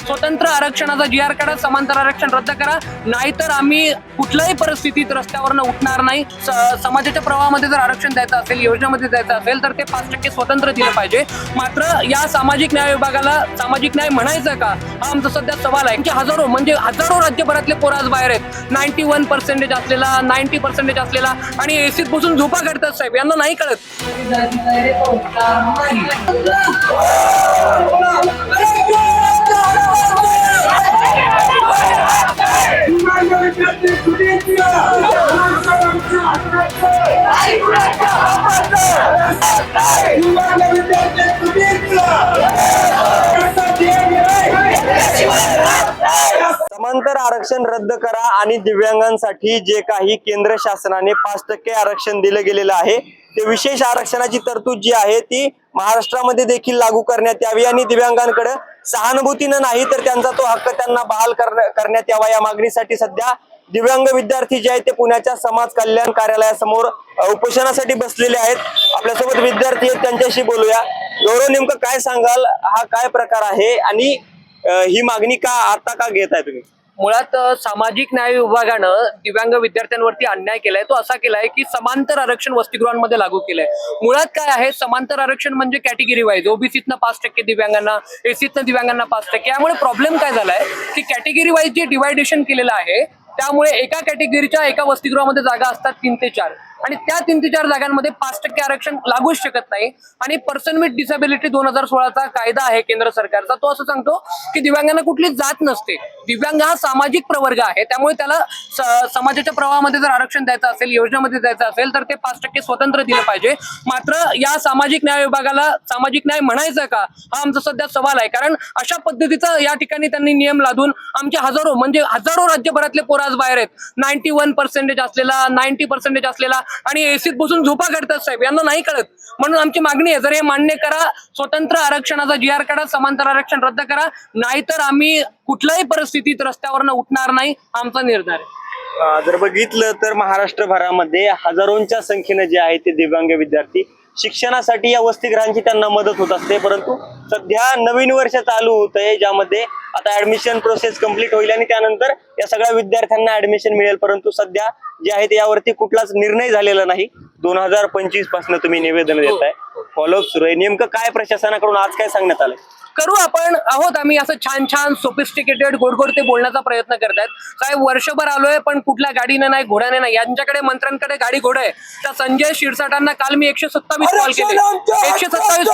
स्वतंत्र आरक्षणाचा GR काढा, समांतर आरक्षण रद्द करा, नाहीतर आम्ही कुठल्याही परिस्थितीत रस्त्यावरनं उठणार नाही. समाजाच्या प्रवाहामध्ये जर आरक्षण द्यायचं असेल, योजनेमध्ये द्यायचं असेल तर ते 5% स्वतंत्र दिलं पाहिजे. मात्र या सामाजिक न्याय विभागाला सामाजिक न्याय म्हणायचं का, हा आमचा सध्या सवाल आहे. हजारो राज्यभरातले पोरं आज बाहेर आहेत. 91% असलेला, 90% असलेला आणि एसीत बसून झोपा काढतात साहेब, यांना नाही कळत. समांतर आरक्षण रद्द करा आणि दिव्यांगांसाठी जे काही केंद्र शासनाने 5% आरक्षण दिलं गेलेलं आहे ते विशेष आरक्षणाची तरतूद जी आहे ती महाराष्ट्रामध्ये देखील लागू करण्यात यावी आणि दिव्यांगांकडे सहानुभूतीनं नाही तर त्यांचा तो हक्क त्यांना बहाल करण्यात यावा या मागणीसाठी सध्या दिव्यांग विद्यार्थी जे आहेत ते पुण्याच्या समाज कल्याण कार्यालयासमोर उपोषणासाठी बसलेले आहेत. आपल्यासोबत विद्यार्थी आहेत, त्यांच्याशी बोलूया. गौरव, नेमकं काय सांगाल, हा काय प्रकार आहे आणि ही मागणी का आता का घेत आहे तुम्ही? मुळात सामाजिक न्याय विभागानं दिव्यांग विद्यार्थ्यांवरती अन्याय केलाय. तो असा केलाय की समांतर आरक्षण वसतिगृहांमध्ये लागू केलंय. मुळात काय आहे, समांतर आरक्षण म्हणजे कॅटेगरी वाईज, ओबीसीतनं 5% दिव्यांगांना, एसीतनं दिव्यांगांना 5%. यामुळे प्रॉब्लेम काय झालाय की कॅटेगरी वाईज जे डिवायडेशन केलेलं आहे त्यामुळे एका कॅटेगरीच्या एका वसतिगृहामध्ये जागा असतात 3 ते 4 आणि त्या 3 ते 4 जागांमध्ये 5% आरक्षण लागूच शकत नाही. आणि पर्सन विथ डिसेबिलिटी 2016चा कायदा आहे केंद्र सरकारचा, तो असं सांगतो की दिव्यांगांना कुठलीच जात नसते. दिव्यांग हा सामाजिक प्रवर्ग आहे, त्यामुळे त्याला समाजाच्या प्रवाहामध्ये जर आरक्षण द्यायचं असेल, योजनेमध्ये द्यायचं असेल तर ते 5% स्वतंत्र दिलं पाहिजे. मात्र या सामाजिक न्याय विभागाला सामाजिक न्याय म्हणायचं का, हा आमचा सध्या सवाल आहे. कारण अशा पद्धतीचा या ठिकाणी त्यांनी नियम लादून आमचे हजारो राज्यभरातले पोरं आज बाहेर आहेत. 91% असलेला, 90% असलेला आणि एसीत बसून झोपा काढतात साहेब, यांना नाही कळत. म्हणून आमची मागणी आहे, जर हे मान्य करा, स्वतंत्र आरक्षणाचा GR काढा, समांतर आरक्षण रद्द करा, नाहीतर आम्ही कुठल्याही परिस्थितीत रस्त्यावरनं उठणार नाही, आमचा निर्धार आहे. जर बघितलं तर महाराष्ट्रभरामध्ये हजारोंच्या संख्येने जे आहे ते दिव्यांग विद्यार्थी शिक्षणासाठी या वसतिगृहांची त्यांना मदत होत असते. परंतु सध्या नवीन वर्ष चालू होत आहे ज्यामध्ये आता ऍडमिशन प्रोसेस कंप्लीट होईल आणि त्यानंतर या सगळ्या विद्यार्थ्यांना ऍडमिशन मिळेल. परंतु सध्या जे आहे ते यावरती कुठलाच निर्णय झालेला नाही. 2025 पासून तुम्ही निवेदन देताय, फॉलोअप सुरू आहे. नेमकं काय प्रशासनाकडून आज काय सांगण्यात आलंय? करू आपण आहोत आम्ही असं छान सोफिस्टिकेटेड गोड ते बोलण्याचा प्रयत्न करतायत साहेब. वर्षभर आलोय पण कुठल्या गाडीने नाही, घोड्याने नाही. यांच्याकडे मंत्र्यांकडे गाडी घोडा आहे. त्या संजय शिरसाटांना काल मी 127 कॉल केले, 127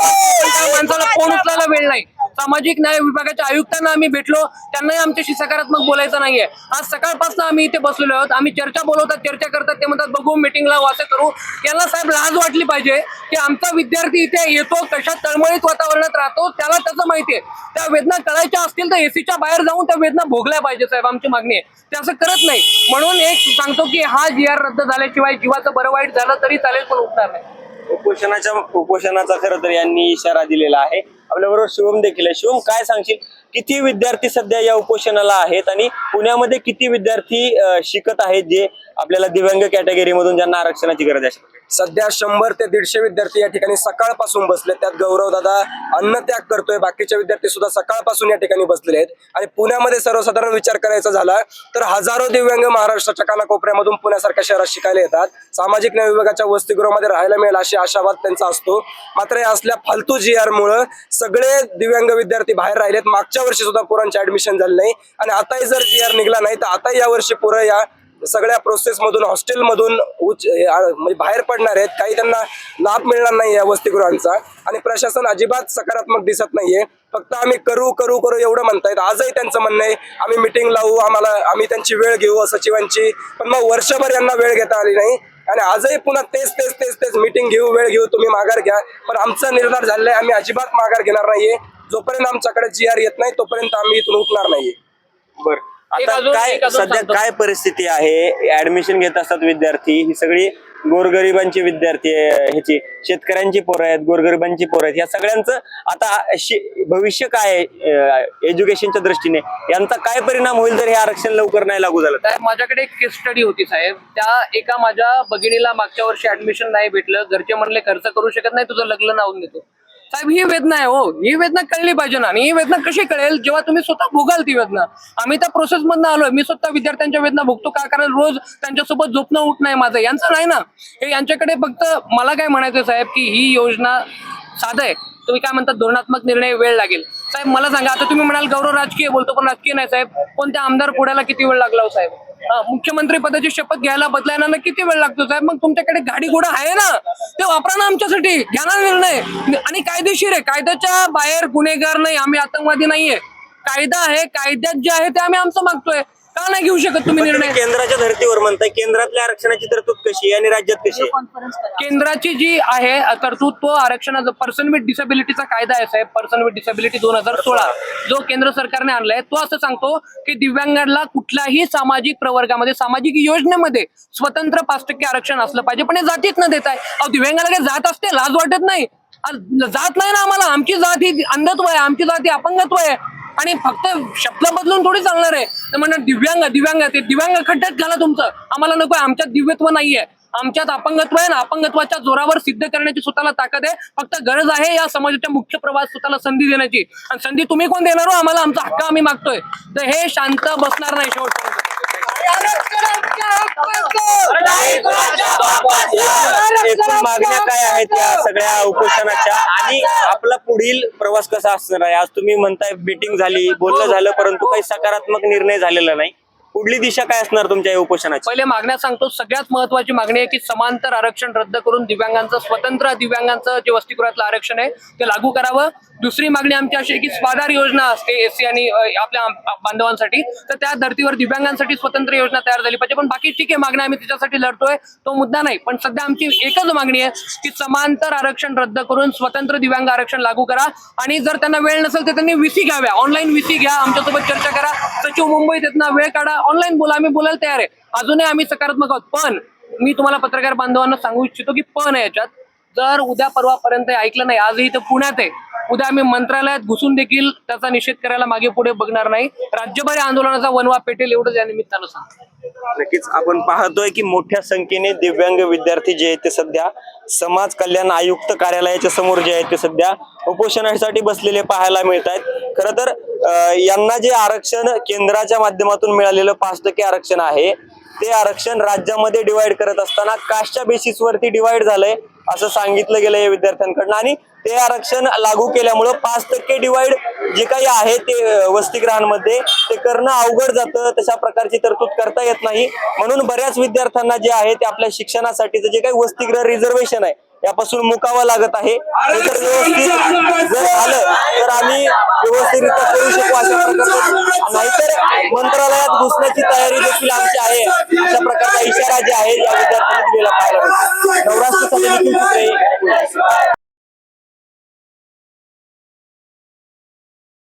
माणसाला फोन उचलायला वेळ नाही. सामाजिक न्याय विभागाच्या आयुक्तांना आम्ही भेटलो, त्यांनाही आमच्याशी सकारात्मक बोलायचं नाहीये. आज सकाळपासून आम्ही इथे बसलेलो आहोत. आम्ही चर्चा करतात, ते म्हणतात बघू मीटिंगला असं करू. यांना साहेब लाज वाटली पाहिजे की आमचा विद्यार्थी इथे येतो, कशा तळमळीत वातावरणात राहतो, त्याला त्याचं माहितीये. त्या वेदना कळायच्या असतील तर एसीच्या बाहेर जाऊन त्या वेदना भोगल्या पाहिजे साहेब, आमची मागणी आहे. ते असं करत नाही. म्हणून एक सांगतो की हा GR रद्द झाल्याशिवाय जीवाचं बरं वाईट झालं तरी चालेल, पण उठणार नाही. उपोषणाचा खरं तर यांनी इशारा दिलेला आहे. आपल्याबरोबर शिवम देखील आहे. शिवम, काय सांगशील, किती विद्यार्थी सध्या या उपोषणाला आहेत आणि पुण्यामध्ये किती विद्यार्थी शिकत आहेत जे आपल्याला दिव्यांग कॅटेगरी मधून ज्यांना आरक्षणाची गरज आहे? सध्या 100 ते 150 विद्यार्थी या ठिकाणी सकाळपासून बसले. त्यात गौरव दादा अन्नत्याग करतोय, बाकीचे विद्यार्थी सुद्धा सकाळपासून या ठिकाणी बसलेले आहेत. आणि पुण्यामध्ये सर्वसाधारण विचार करायचा झाला तर हजारो दिव्यांग महाराष्ट्राच्या कानाकोपऱ्यामधून पुण्यासारख्या शहरात शिकायला येतात. सामाजिक न्याय विभागाच्या वसतिगृहामध्ये राहायला मिळेल अशी आशावाद त्यांचा असतो. मात्र या असल्या फालतू GR मुळे सगळे दिव्यांग विद्यार्थी बाहेर राहिलेत. मागच्या वर्षी सुद्धा पोरांचे ऍडमिशन झाले नाही आणि आताही जर GR निघाला नाही तर आता या वर्षी पोरं या सगळ्या प्रोसेस मधून, हॉस्टेल मधून म्हणजे बाहेर पडणार आहेत. काही त्यांना लाभ मिळणार नाही या वसतिगृहांचा आणि प्रशासन अजिबात सकारात्मक दिसत नाहीये. फक्त आम्ही करू एवढं म्हणतायत. आजही त्यांचं म्हणणं आहे आम्ही मिटिंग लावू, आम्ही त्यांची वेळ घेऊ सचिवांची, पण मग वर्षभर यांना वेळ घेता आली नाही आणि आजही पुन्हा तेच मिटिंग घेऊ, वेळ घेऊ, तुम्ही माघार घ्या. पण आमचा निर्धार झालाय, आम्ही अजिबात माघार घेणार नाहीये. जोपर्यंत आमच्याकडे GR येत नाही तोपर्यंत आम्ही इथून उठणार नाहीये. बरं, आता काय सध्या काय परिस्थिती आहे? ऍडमिशन घेत असतात विद्यार्थी, ही सगळी गोरगरिबांची विद्यार्थी ह्याची, शेतकऱ्यांची पोरं आहेत, गोरगरिबांची पोरं आहेत. या सगळ्यांचं आता भविष्य काय आहे एज्युकेशनच्या दृष्टीने, यांचा काय परिणाम होईल जर हे आरक्षण लवकर नाही लागू झालं? माझ्याकडे एक केस स्टडी होती साहेब. त्या एका माझ्या भगिनीला मागच्या वर्षी ऍडमिशन नाही भेटलं. घरचे म्हणले खर्च करू शकत नाही, तुझं लग्न लावून देतो. साहेब ही वेदना आहे हो, ही वेदना कळली पाहिजे ना. आणि ही वेदना कशी कळेल जेव्हा तुम्ही स्वतः भोगाल ती वेदना. आम्ही त्या प्रोसेस मधनं आलोय. मी स्वतः विद्यार्थ्यांच्या वेदना भोगतो का, कारण रोज त्यांच्यासोबत झोपणं उठ नाही माझं. यांचं नाही ना, हे यांच्याकडे फक्त मला काय म्हणायचं साहेब की ही योजना साधं आहे. तुम्ही काय म्हणतात धोरणात्मक निर्णय वेळ लागेल. साहेब मला सांगा, आता तुम्ही म्हणाल गौरव राजकीय बोलतो, पण राजकीय नाही साहेब. कोणत्या आमदार पुढ्याला किती वेळ लागला हो साहेब? मुख्यमंत्री पदाची शपथ घ्यायला बदलायला ना किती वेळ लागतो साहेब? मग तुमच्याकडे गाडी घोडा आहे ना, ते वापरा ना आमच्यासाठी, घ्या ना निर्णय. आणि कायदेशीर आहे, कायद्याच्या बाहेर गुन्हेगार नाही, आम्ही आतंकवादी नाहीये. कायदा आहे, कायद्यात जे आहे ते आम्ही आमचं मागतोय. का नाही घेऊ शकत तुम्ही पण निर्णय? तुम्ही केंद्राच्या धर्तीवर म्हणताय, केंद्रातल्या आरक्षणाची तरतूद कशी आहे आणि राज्यात कशी आहे? केंद्राची जी आहे तरतूद, तो आरक्षणाचा पर्सन विथ डिसेबिलिटीचा कायदा आहे साहेब, पर्सन विथ डिसेबिलिटी 2016 जो केंद्र सरकारने आणलाय, तो असं सांगतो की दिव्यांगांना कुठल्याही सामाजिक प्रवर्गामध्ये, सामाजिक योजनेमध्ये स्वतंत्र 5% आरक्षण असलं पाहिजे. पण हे जातीत न देत आहे. अहो, दिव्यांगाला काही जात असते, लाज वाटत नाही? जात नाही ना आम्हाला. आमची जात ही अंधत्व आहे, आमची जात ही अपंगत्व आहे. आणि फक्त शब्द बदलून थोडी चालणार आहे. ते म्हणणार दिव्यांग दिव्यांग, ते दिव्यांग खड्ड्यात घाला तुमचं. आम्हाला नको आहे, आमच्यात दिव्यत्व नाहीये, आमच्यात अपंगत्व आहे ना. अपंगत्वाच्या जोरावर सिद्ध करण्याची स्वतःला ताकद आहे. फक्त गरज आहे या समाजाच्या मुख्य प्रवाहात स्वतःला संधी देण्याची. आणि संधी तुम्ही कोण देणार हो आम्हाला? आमचा हक्क आम्ही मागतोय. तर हे शांत बसणार नाही शेवटपर्यंत. एकूण मागण्या काय आहेत या सगळ्या उपोषणाच्या आणि आपला पुढील प्रवास कसा असणार आहे? आज तुम्ही म्हणताय मीटिंग झाली, बोलणं झालं, परंतु काही सकारात्मक निर्णय झालेला नाही. पुढली दिशा काय असणार तुमच्या या उपोषणाची? पहिले मागण्या सांगतो. सगळ्यात महत्वाची मागणी आहे की समांतर आरक्षण रद्द करून दिव्यांगांचं, स्वतंत्र दिव्यांगांचं जे वसतिगृहातलं आरक्षण आहे ते लागू करावं. दुसरी मागणी आमची अशी आहे की स्वाधार योजना असते एससी आणि आपल्या बांधवांसाठी, तर त्या धर्तीवर दिव्यांगांसाठी स्वतंत्र योजना तयार झाली पाहिजे. पण बाकी ठीक आहे, मागण्या आम्ही त्याच्यासाठी लढतोय, तो मुद्दा नाही. पण सध्या आमची एकच मागणी आहे की समांतर आरक्षण रद्द करून स्वतंत्र दिव्यांग आरक्षण लागू करा. आणि जर त्यांना वेळ नसेल तर त्यांनी VC घ्याव्या, ऑनलाईन VC घ्या, आमच्यासोबत चर्चा करा. सचिव मुंबईत येत ना, वेळ काढा, ऑनलाईन बोला, आम्ही बोलायला तयार आहे. अजूनही आम्ही सकारात्मक आहोत. पण मी तुम्हाला पत्रकार बांधवांना सांगू इच्छितो की पण आहे याच्यात, जर उद्या परवापर्यंत ऐकलं नाही, आजही तर पुण्यात आहे, उद्या आम्ही मंत्रालयात घुसून देखील त्याचा निषेध करायला मागे पुढे बघणार नाही. राज्यभर या आंदोलनाचा वनवा पेटेल, एवढंच या निमित्तानं सांगतो. नक्कीच आपण पाहतोय की मोठ्या संख्येने दिव्यांग विद्यार्थी जे आहेत ते सध्या समाज कल्याण आयुक्त कार्यालयाच्या समोर जे आहेत ते सध्या उपोषणासाठी बसलेले पाहायला मिळत आहेत. खरं तर यांना जे आरक्षण केंद्राच्या माध्यमातून मिळालेलं 5% आरक्षण आहे, ते आरक्षण राज्यामध्ये डिवाइड करत असताना कास्टच्या बेसिसवरती डिवाइड झालंय असं सांगितलं गेलं या विद्यार्थ्यांकडनं. आणि ते आरक्षण लागू केल्यामुळं 5% डिवाइड जे काही आहे ते वसतिगृहांमध्ये ते करणं अवघड जातं. तशा प्रकारची तरतूद करता येत नाही. म्हणून बऱ्याच विद्यार्थ्यांना जे आहे ते आपल्या शिक्षणासाठीचं जे काही वसतिगृह रिझर्वेशन आहे यापासून मुकावं लागत आहे. हे जर व्यवस्थित जर झालं तर आम्ही व्यवस्थितरित्या करू शकू अशा प्रकारचं, नाहीतर मंत्रालयात घुसण्याची तयारी देखील आमची आहे अशा प्रकारचा इशारा जे आहे या विद्यार्थ्यांनी दिलेला